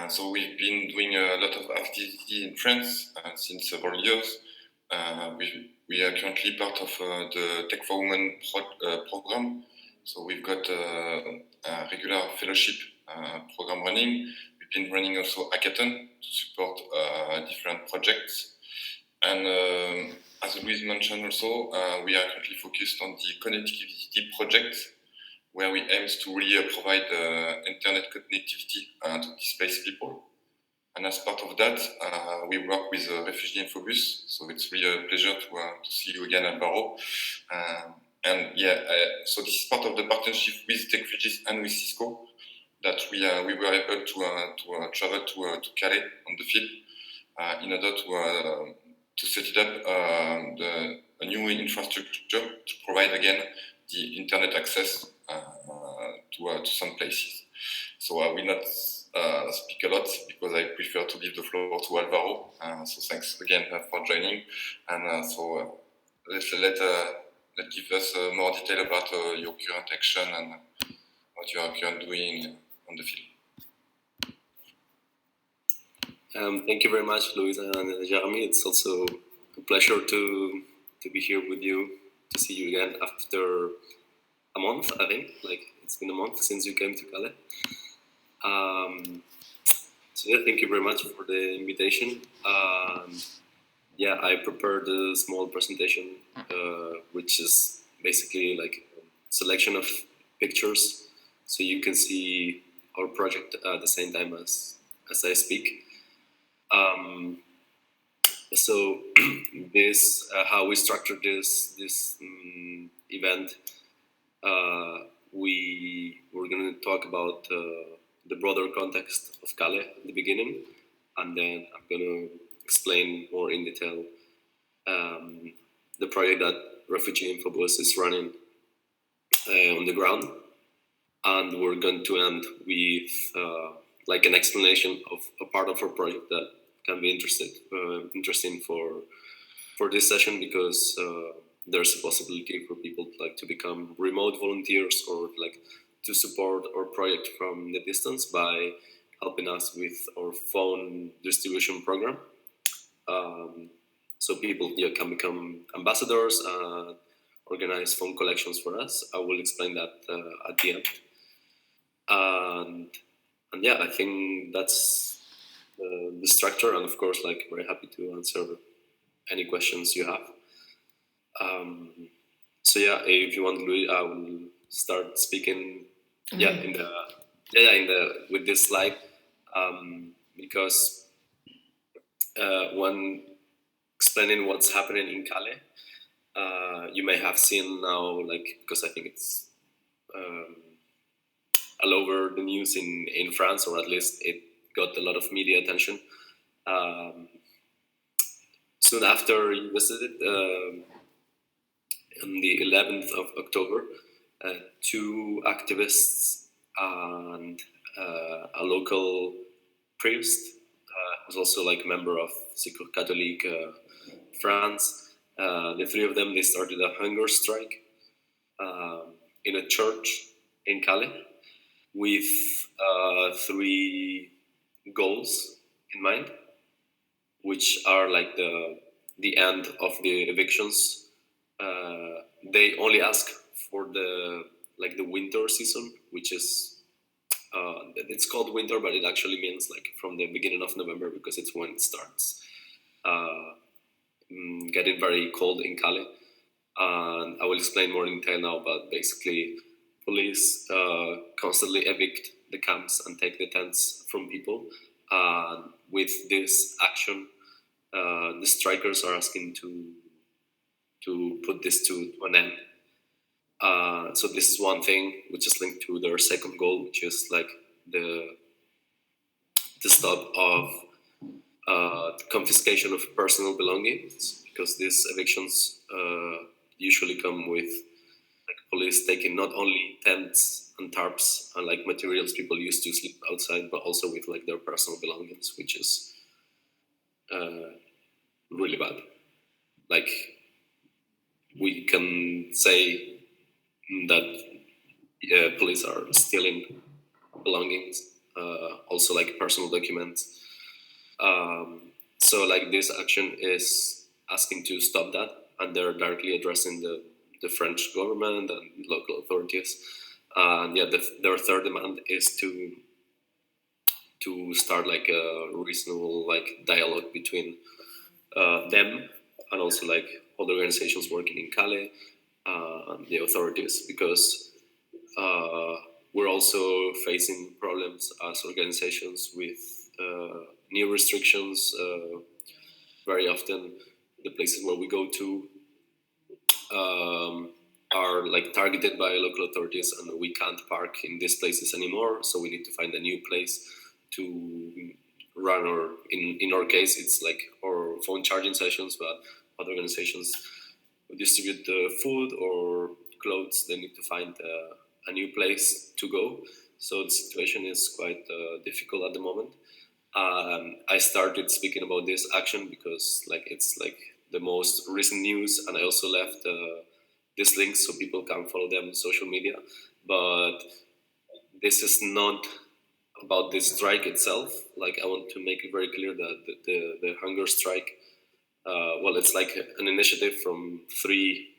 So we've been doing a lot of activity in France since several years. We are currently part of the Tech for Women program. So we've got a regular fellowship program running. We've been running also hackathon to support different projects. And as Louise mentioned also, we are currently focused on the connectivity project, where we aim to really provide internet connectivity to displaced people. And as part of that, we work with Refugee Info Bus. So it's really a pleasure to see you again, Alvaro. So this is part of the partnership with Techfugees and with Cisco that we were able to travel to Calais on the field in order to set it up a new infrastructure to provide again the internet access to some places. So I will not speak a lot because I prefer to leave the floor to Alvaro. So thanks again for joining. And let's give us more detail about your current action and what you are currently doing on the field. Thank you very much, Louise and Jeremy. It's also a pleasure to be here with you, to see you again after a month, I think. Like, it's been a month since you came to Calais. Thank you very much for the invitation. I prepared a small presentation, which is basically like a selection of pictures, so you can see our project at the same time as I speak. So this how we structured this event. We were going to talk about the broader context of Calais at the beginning, and then I'm going to explain more in detail the project that Refugee Info Bus is running on the ground, and we're going to end with like an explanation of a part of our project that can be interesting for this session, because there's a possibility for people like to become remote volunteers or like to support our project from the distance by helping us with our phone distribution program. So people can become ambassadors and organize phone collections for us. I will explain that at the end. And I think that's the structure, and of course, like, very happy to answer any questions you have. If you want, Louis, I will start speaking. With this slide, because when explaining what's happening in Calais, you may have seen now, like, because I think it's all over the news in France, or at least it got a lot of media attention. Soon after you visited, on the 11th of October, two activists and a local priest, who's also like a member of Secours Catholique France. The three of them, they started a hunger strike in a church in Calais with three goals in mind, which are like the end of the evictions. They only ask for the winter season, which is it's called winter, but it actually means like from the beginning of November, because it's when it starts getting very cold in Calais. And I will explain more in detail now, but basically police constantly evict the camps and take the tents from people. And with this action, the strikers are asking to put this to an end. So this is one thing which is linked to their second goal, which is like the stop of confiscation of personal belongings, because these evictions usually come with like police taking not only tents and tarps and like materials people used to sleep outside, but also with like their personal belongings, which is really bad. Like, we can say that police are stealing belongings also like personal documents. So like this action is asking to stop that, and they're directly addressing the French government and local authorities. And yeah, their third demand is to start like a reasonable like dialogue between them and also like other organizations working in Calais and the authorities, because we're also facing problems as organizations with new restrictions. Very often the places where we go to are like targeted by local authorities, and we can't park in these places anymore, so we need to find a new place to run, or in our case it's like our phone charging sessions, but other organizations who distribute the food or clothes, they need to find a new place to go. So the situation is quite difficult at the moment. I started speaking about this action because like it's like the most recent news, and I also left this link so people can follow them on social media. But this is not about the strike itself. Like I want to make it very clear that the hunger strike, well, it's like an initiative from three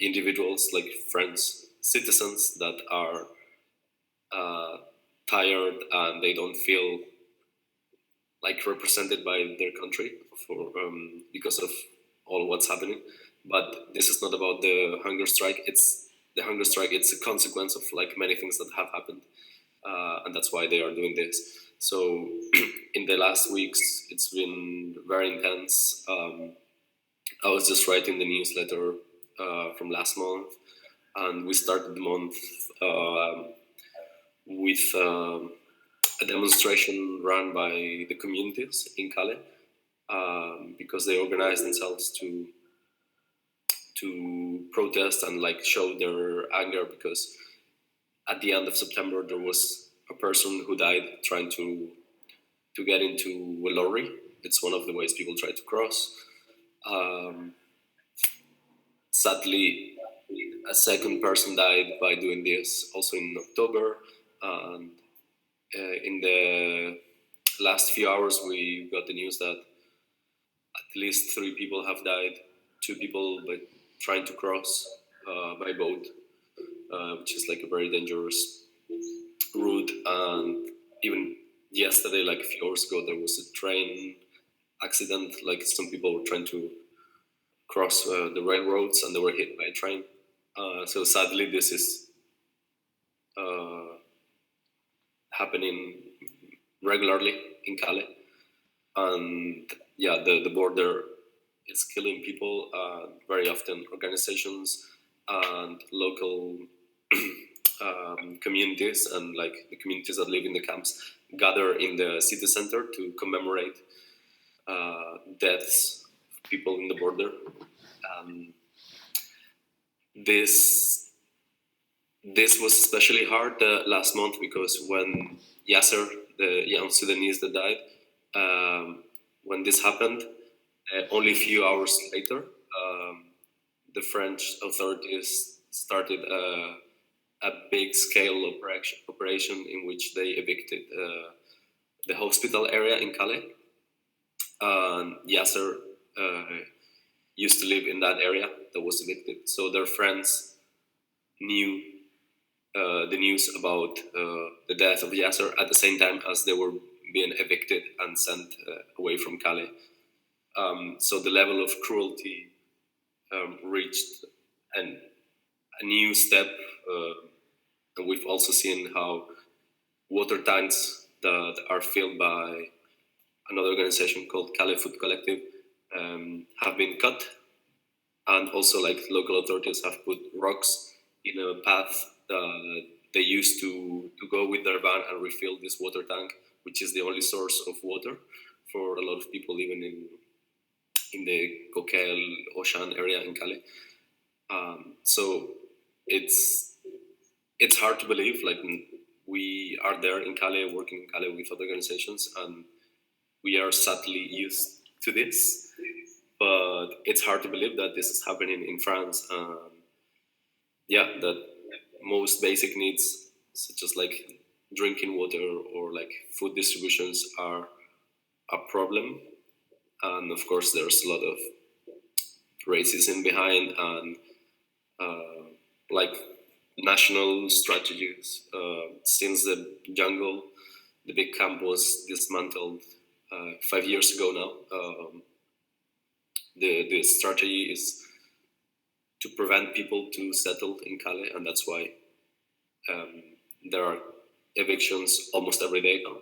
individuals, like friends, citizens that are tired and they don't feel like represented by their country for because of all what's happening. But this is not about the hunger strike. It's the hunger strike. It's a consequence of like many things that have happened, and that's why they are doing this. So in the last weeks, it's been very intense. I was just writing the newsletter from last month, and we started the month with a demonstration run by the communities in Calais, because they organized themselves to protest and like show their anger, because at the end of September there was a person who died trying to get into a lorry. It's one of the ways people try to cross. Sadly, a second person died by doing this also in October, and in the last few hours we got the news that at least 3 people have died, 2 people by trying to cross by boat, which is like a very dangerous route. And even yesterday, like a few hours ago, there was a train accident. Like some people were trying to cross the railroads and they were hit by a train. So sadly, this is happening regularly in Calais. And yeah, the border is killing people. Very often organizations and local communities and like the communities that live in the camps gather in the city center to commemorate deaths of people in the border. This was especially hard last month, because when Yasser, the young Sudanese that died, when this happened, only a few hours later, the French authorities started a big-scale operation in which they evicted the hospital area in Calais. Yasser used to live in that area that was evicted, so their friends knew the news about the death of Yasser at the same time as they were being evicted and sent away from Calais. So the level of cruelty reached a new step, and we've also seen how water tanks that are filled by another organization called Calais Food Collective have been cut, and also like local authorities have put rocks in a path that they used to go with their van and refill this water tank, which is the only source of water for a lot of people living in the Coquel Ocean area in Calais. So it's hard to believe, like we are there in Calais, working in Calais with other organizations, and we are sadly used to this, but it's hard to believe that this is happening in France. That most basic needs, such as like drinking water or like food distributions are a problem, and of course there's a lot of racism behind, and like national strategies. Since the jungle, the big camp was dismantled 5 years ago now. The strategy is to prevent people to settle in Calais, and that's why there are evictions almost every day now.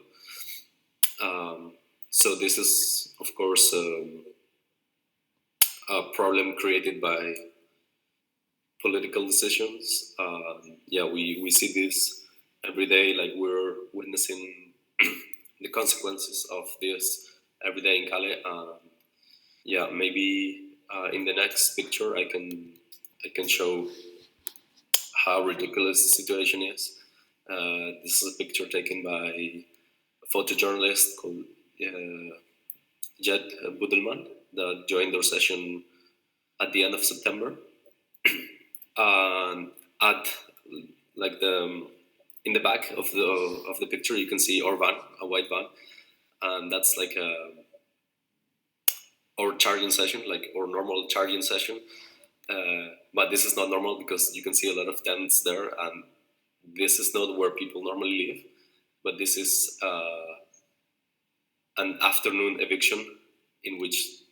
So this is, of course, a problem created by political decisions. We see this every day. Like, we're witnessing the consequences of this every day in Calais. Maybe in the next picture I can show how ridiculous the situation is. This is a picture taken by a photojournalist called Jed Budelman that joined our session at the end of September. And at like in the back of the picture, you can see our van, a white van, and that's like our charging session, like our normal charging session. But this is not normal because you can see a lot of tents there, and this is not where people normally live. But this is an afternoon eviction in which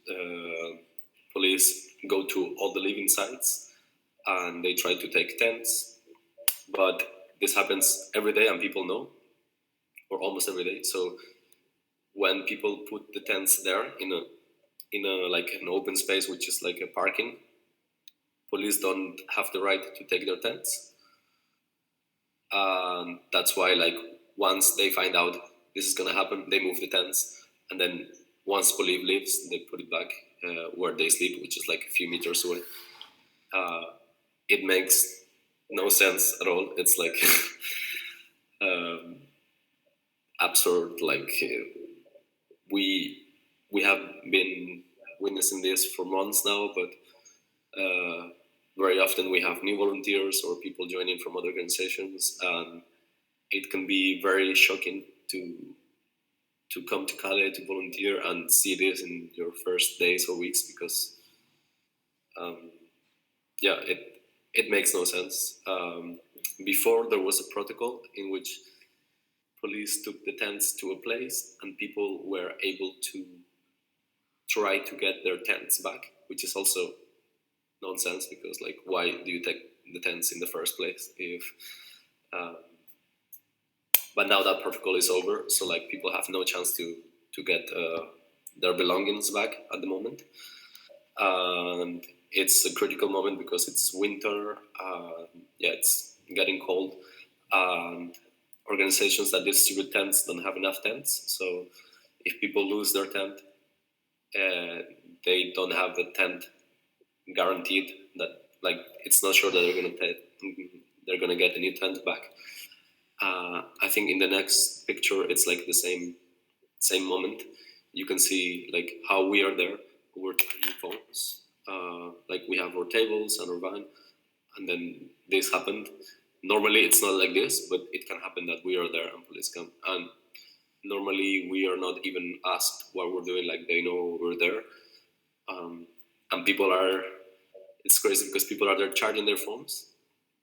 police go to all the living sites and they try to take tents. But this happens every day, and people know, or almost every day. So when people put the tents there in a like an open space, which is like a parking, police don't have the right to take their tents. And that's why, like, once they find out this is gonna happen, they move the tents, and then once police leaves, they put it back where they sleep, which is like a few meters away. It makes no sense at all. It's like absurd. Like, we have been witnessing this for months now, but very often we have new volunteers or people joining from other organizations, and it can be very shocking to come to Calais to volunteer and see this in your first days or weeks, because it makes no sense. Before, there was a protocol in which police took the tents to a place and people were able to try to get their tents back, which is also nonsense, because, like, why do you take the tents in the first place if but now that protocol is over, so like people have no chance to get their belongings back at the moment. And it's a critical moment because it's winter, it's getting cold, and organizations that distribute tents don't have enough tents. So if people lose their tent, they don't have the tent guaranteed, that, like, it's not sure that they're gonna get a new tent back. I think in the next picture it's like the same moment. You can see like how we are there. We're taking phones, like we have our tables and our van, and then this happened. Normally it's not like this, but it can happen that we are there and police come, and normally we are not even asked what we're doing. Like, they know we're there, and people are, it's crazy because people are there charging their phones,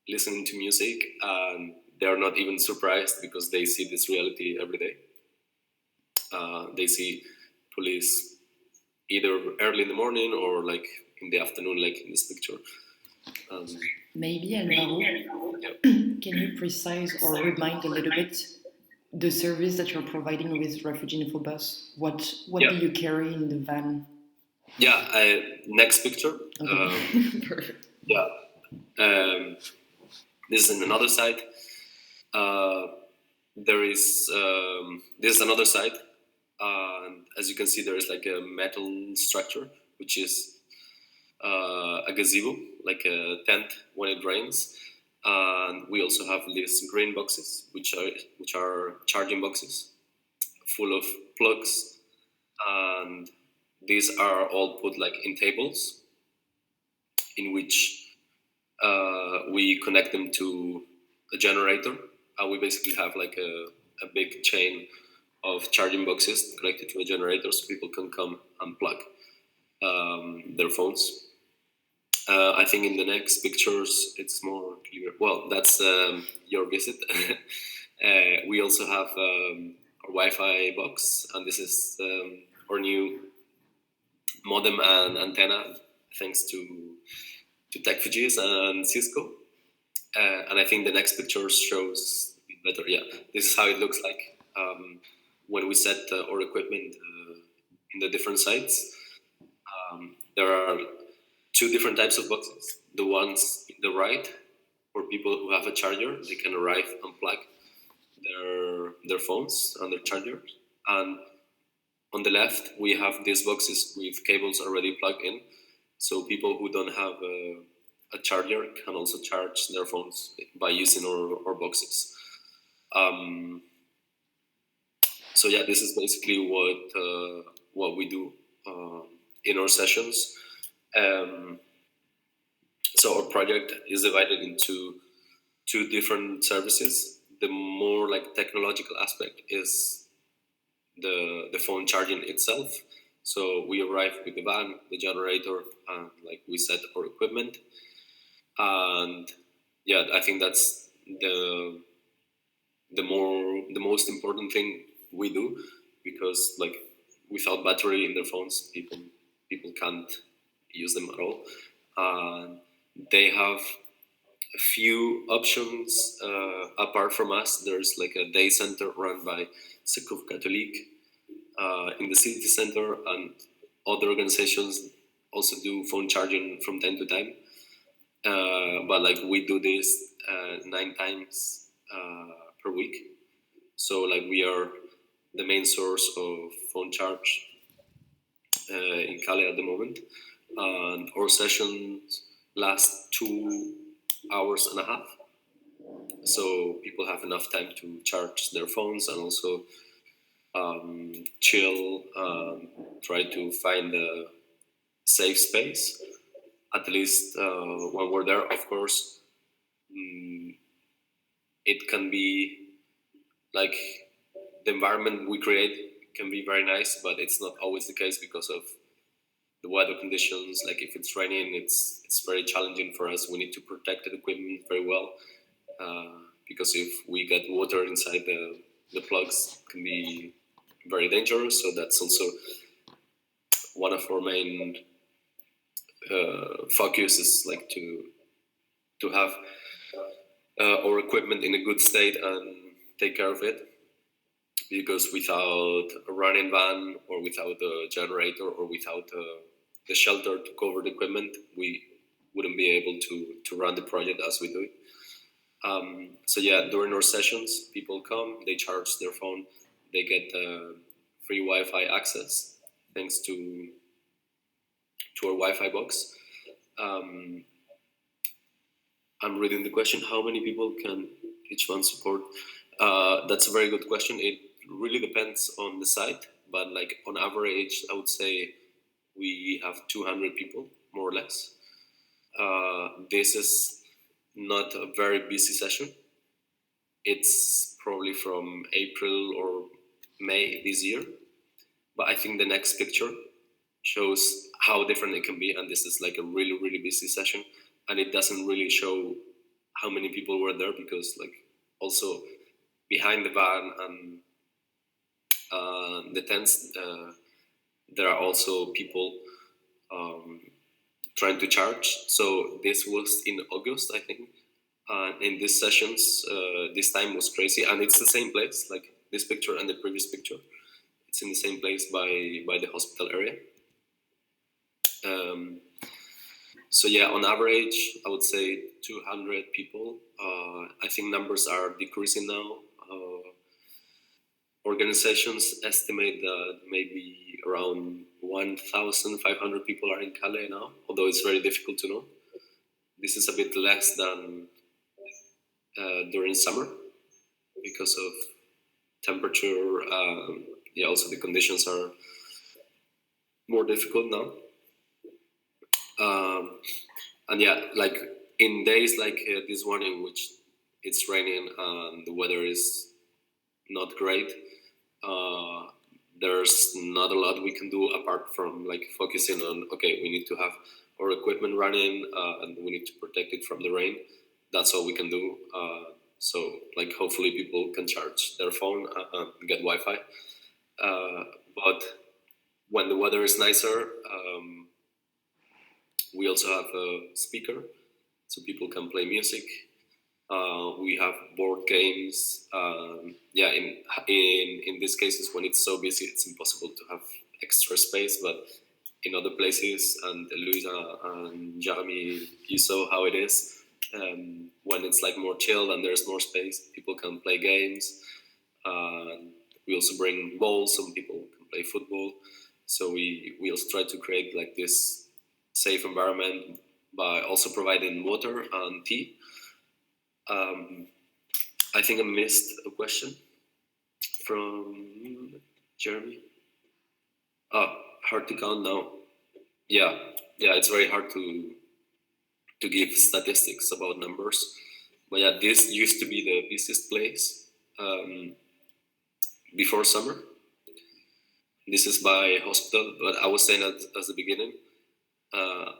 listening to music, and they are not even surprised because they see this reality every day. They see police either early in the morning or like in the afternoon, like in this picture. Maybe, Alvaro, can you precise or remind a little bit the service that you're providing with Refugee Info Bus? What do you carry in the van? Next picture. Okay. Perfect. This is in another site. This is another site. As you can see, there is like a metal structure, which is a gazebo, like a tent when it rains. And we also have these green boxes, which are charging boxes full of plugs, and these are all put like in tables, in which we connect them to a generator, we basically have like a big chain of charging boxes connected to a generator, so people can come and plug their phones. I think in the next pictures it's more clear. Well, that's your visit. We also have our Wi-Fi box, and this is our new modem and antenna, thanks to Techfugees and Cisco. And I think the next picture shows better. Yeah, this is how it looks like when we set our equipment in the different sites. There are two different types of boxes. The ones in the right, for people who have a charger, they can arrive and plug their phones and their chargers. And on the left, we have these boxes with cables already plugged in. So people who don't have a charger can also charge their phones by using our boxes. So yeah, this is basically what we do in our sessions. So our project is divided into two different services. The more like technological aspect is the phone charging itself. So we arrive with the van, the generator, and like we set our equipment. And yeah, I think that's the most important thing we do, because like without battery in their phones, people can't use them at all. They have a few options apart from us. There's like a day center run by Secours Catholique in the city center, and other organizations also do phone charging from time to time. But like we do this 9 times per week. So like we are the main source of phone charge in Calais at the moment. And our sessions last 2 hours and a half. So people have enough time to charge their phones and also chill, try to find a safe space. At least when we're there, of course, it can be like the environment we create can be very nice, but it's not always the case because of the weather conditions. Like if it's raining, it's very challenging for us. We need to protect the equipment very well because if we get water inside the plugs, it can be very dangerous. So that's also one of our main focus is like to have our equipment in a good state and take care of it, because without a running van or without a generator or without the shelter to cover the equipment, we wouldn't be able to run the project as we do it. So yeah, during our sessions, people come, they charge their phone, they get free Wi-Fi access thanks to our Wi-Fi box. I'm reading the question, how many people can each one support? That's a very good question. It really depends on the site, but like on average, I would say we have 200 people, more or less. This is not a very busy session. It's probably from April or May this year, but I think the next picture shows how different it can be, and this is like a really, really busy session, and it doesn't really show how many people were there, because like also behind the van and the tents, there are also people trying to charge. So this was in August, I think. In these sessions, this time was crazy, and it's the same place, like this picture and the previous picture. It's in the same place by the hospital area. So yeah, on average, I would say 200 people. I think numbers are decreasing now. Organizations estimate that maybe around 1,500 people are in Calais now, although it's very difficult to know. This is a bit less than during summer because of temperature. Yeah, also the conditions are more difficult now. And yeah, like in days like this one in which it's raining and the weather is not great, there's not a lot we can do apart from like focusing on, okay, we need to have our equipment running and we need to protect it from the rain. That's all we can do. So like hopefully people can charge their phone and get Wi-Fi. But when the weather is nicer, we also have a speaker so people can play music. We have board games. Yeah, in these cases, when it's so busy, it's impossible to have extra space. But in other places, and Luisa and Jeremy, you saw how it is. When it's like more chill and there's more space, people can play games. We also bring balls, so people can play football. So we also try to create like this safe environment by also providing water and tea. I think I missed a question from Jeremy. Hard to count now. Yeah, it's very hard to give statistics about numbers. But yeah, this used to be the busiest place before summer. This is by hospital, but I was saying at the beginning,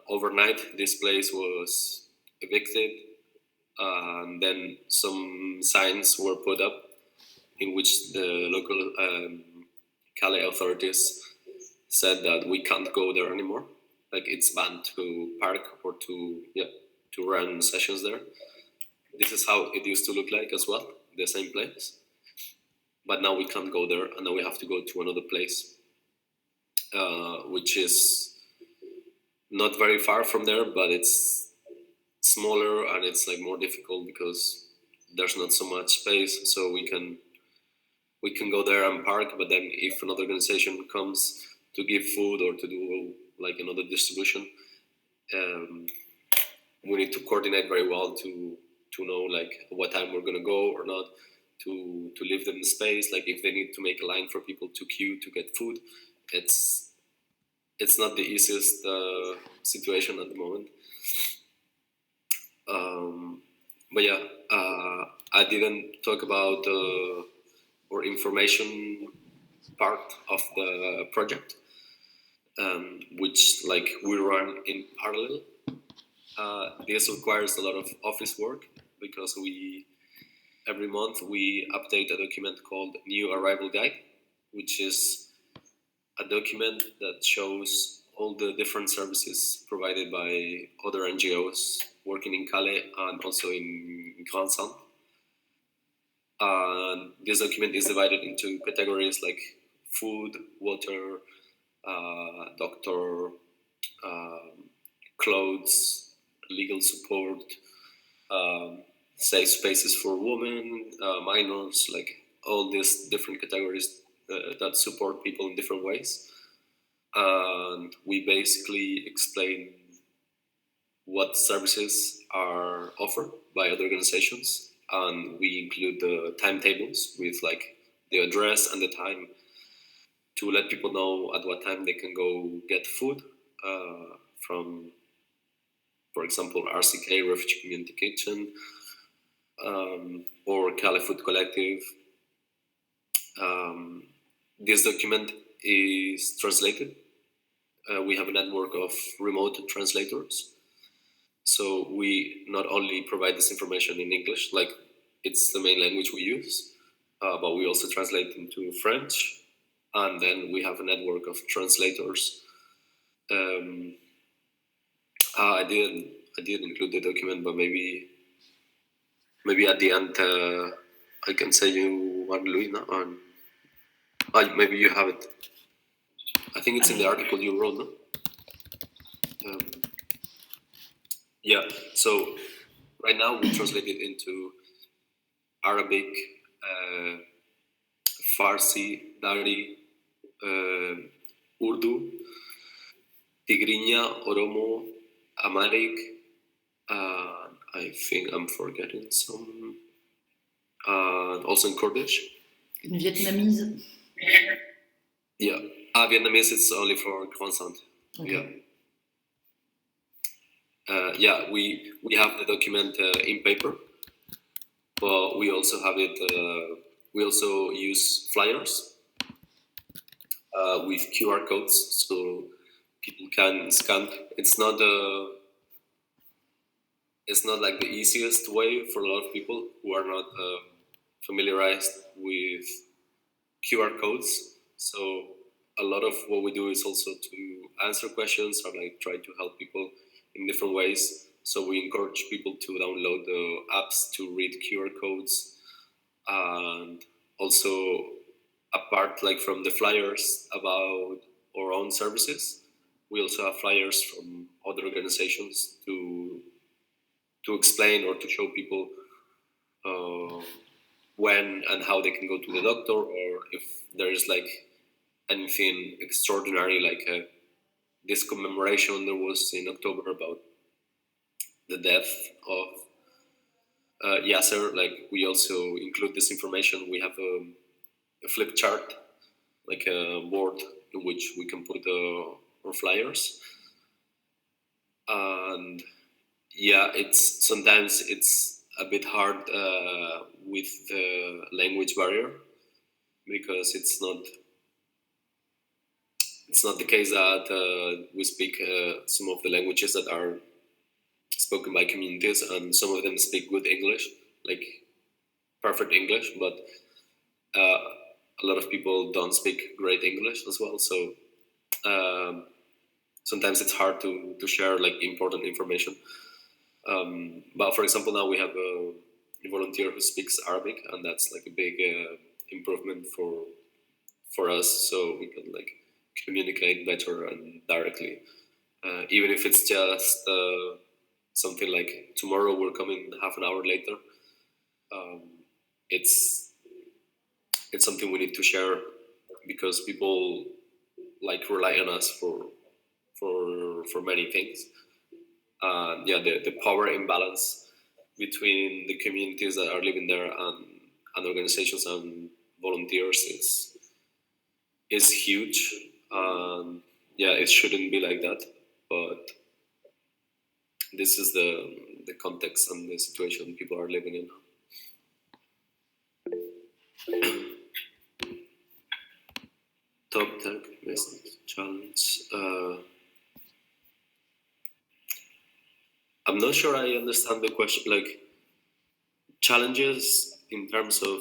overnight this place was evicted, and then some signs were put up in which the local Calais authorities said that we can't go there anymore. Like it's banned to park or to run sessions there. This is how it used to look like as well, the same place. But now we can't go there, and now we have to go to another place, which is not very far from there, but it's smaller and it's like more difficult because there's not so much space. So we can go there and park, but then if another organization comes to give food or to do like another distribution, we need to coordinate very well to know like what time we're gonna go or not, to leave them the space. Like if they need to make a line for people to queue to get food, it's not the easiest situation at the moment. But yeah, I didn't talk about or information part of the project, which like we run in parallel. This requires a lot of office work because every month we update a document called New Arrival Guide, which is a document that shows all the different services provided by other NGOs working in Calais and also in Grand Centre. This document is divided into categories like food, water, doctor, clothes, legal support, safe spaces for women, minors, like all these different categories that support people in different ways. And we basically explain what services are offered by other organizations, and we include the timetables with like the address and the time to let people know at what time they can go get food from, for example, RCK, Refugee Community Kitchen, or Calais Food Collective. This document is translated. We have a network of remote translators. So we not only provide this information in English, like it's the main language we use, but we also translate into French. And then we have a network of translators. I didn't include the document, but maybe at the end I can say you one, Luina, on maybe you have it. I think it's in the article you wrote, no? Yeah, so right now we translate it into Arabic, Farsi, Dari, Urdu, Tigrinya, Oromo, Amharic, I think I'm forgetting some, also in Kurdish. In Vietnamese? Yeah, Vietnamese it's only for Grand Centre. Okay. Yeah. We have the document in paper, but we also have it. We also use flyers with QR codes, so people can scan. It's not like the easiest way for a lot of people who are not familiarized with QR codes. So a lot of what we do is also to answer questions or like try to help people in different ways. So we encourage people to download the apps to read QR codes, and also apart like from the flyers about our own services, we also have flyers from other organizations to explain or to show people when and how they can go to the doctor, or if there is like anything extraordinary, like this commemoration there was in October about the death of Yasser. Like we also include this information. We have a flip chart, like a board in which we can put our flyers, and yeah, sometimes it's a bit hard with the language barrier, because it's not the case that we speak some of the languages that are spoken by communities, and some of them speak good English, like perfect English, but a lot of people don't speak great English as well. So sometimes it's hard to share like important information. But for example, now we have a volunteer who speaks Arabic, and that's like a big improvement for us, so we can like communicate better and directly, even if it's just something like tomorrow we're coming half an hour later. It's something we need to share, because people like rely on us for many things. Yeah, the power imbalance between the communities that are living there and organizations and volunteers is huge. Yeah, it shouldn't be like that, but this is the context and the situation people are living in. Top tech business challenge. I'm not sure I understand the question. Like challenges in terms of.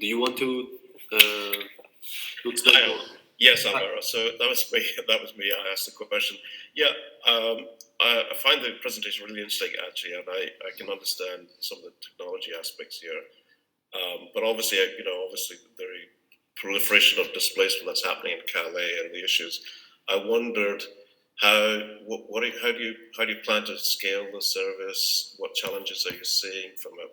Do you want to explain more? Yes, Alvaro. So that was me. I asked the question. Yeah, I find the presentation really interesting, actually, and I can understand some of the technology aspects here. But obviously, obviously, the proliferation of displacement that's happening in Calais and the issues. I wondered how do you plan to scale the service? What challenges are you seeing from a